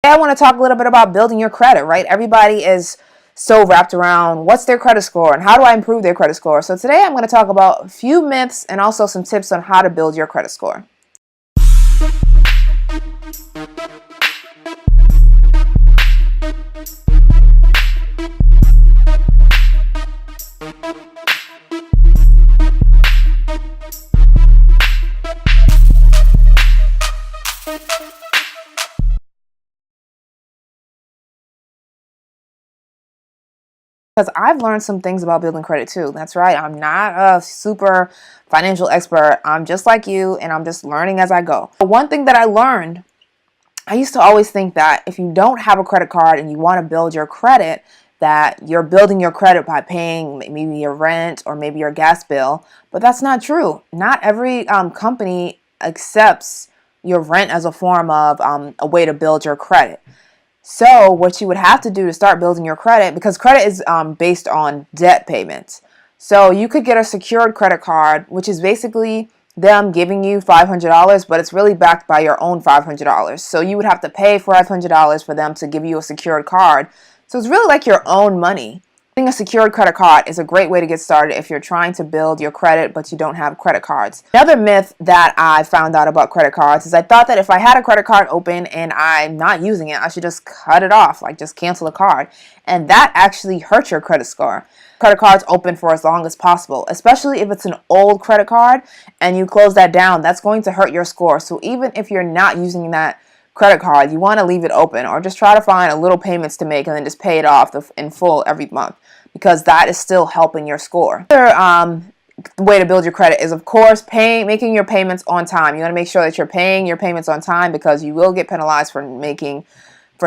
I want to talk a little bit about building your credit, right? Everybody is so wrapped around what's their credit score and how do I improve their credit score. So today I'm going to talk about a few myths and also some tips on how to build your credit score. Because I've learned some things about building credit too. That's right. I'm not a super financial expert. I'm just like you, and I'm just learning as I go. But one thing that I learned, I used to always think that if you don't have a credit card and you want to build your credit, that you're building your credit by paying maybe your rent or maybe your gas bill. But that's not true. Not every company accepts your rent as a form of a way to build your credit. So what you would have to do to start building your credit, because credit is based on debt payments. So you could get a secured credit card, which is basically them giving you $500, but it's really backed by your own $500. So you would have to pay $500 for them to give you a secured card. So it's really like your own money. Getting a secured credit card is a great way to get started if you're trying to build your credit but you don't have credit cards. Another myth that I found out about credit cards is I thought that if I had a credit card open and I'm not using it, I should just cut it off, like just cancel the card. And that actually hurts your credit score. Credit cards open for as long as possible, especially if it's an old credit card and you close that down, that's going to hurt your score. So even if you're not using that credit card, you want to leave it open or just try to find a little payments to make and then just pay it off in full every month, because that is still helping your score. Another way to build your credit is, of course, making your payments on time. You want to make sure that you're paying your payments on time, because you will get penalized for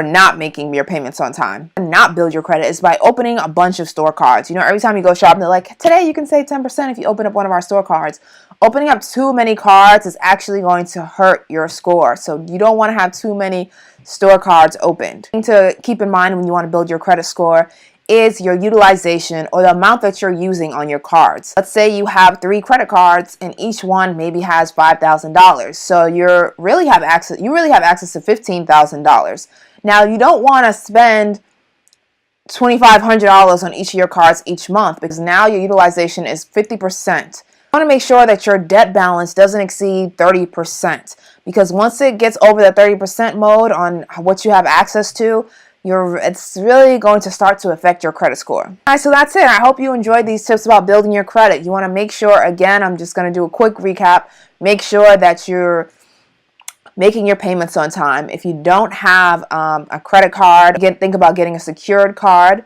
not making your payments on time. Not build your credit is by opening a bunch of store cards. You know, every time you go shopping, they're like, today you can save 10% if you open up one of our store cards. Opening up too many cards is actually going to hurt your score. So you don't want to have too many store cards opened. Thing to keep in mind when you want to build your credit score is your utilization, or the amount that you're using on your cards. Let's say you have 3 credit cards and each one maybe has $5,000. So you really have access to $15,000. Now you don't want to spend $2,500 on each of your cards each month, because now your utilization is 50%. You want to make sure that your debt balance doesn't exceed 30%, because once it gets over the 30% mode on what you have access to, it's really going to start to affect your credit score. All right, so that's it. I hope you enjoyed these tips about building your credit. You want to make sure, again, I'm just going to do a quick recap. Make sure that you're making your payments on time. If you don't have a credit card, again, think about getting a secured card.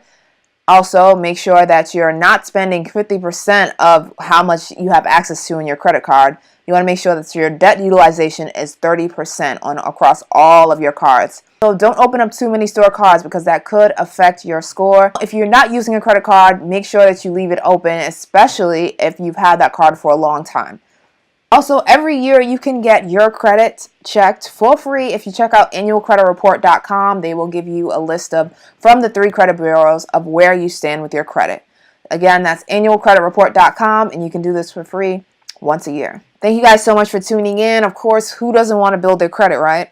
Also, make sure that you're not spending 50% of how much you have access to in your credit card. You want to make sure that your debt utilization is 30% across all of your cards. So don't open up too many store cards, because that could affect your score. If you're not using a credit card, make sure that you leave it open, especially if you've had that card for a long time. Also, every year you can get your credit checked for free if you check out annualcreditreport.com. They will give you a list from the 3 credit bureaus of where you stand with your credit. Again, that's annualcreditreport.com, and you can do this for free once a year. Thank you guys so much for tuning in. Of course, who doesn't want to build their credit, right?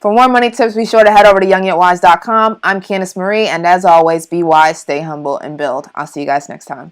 For more money tips, be sure to head over to youngyetwise.com. I'm Candice Marie, and as always, be wise, stay humble, and build. I'll see you guys next time.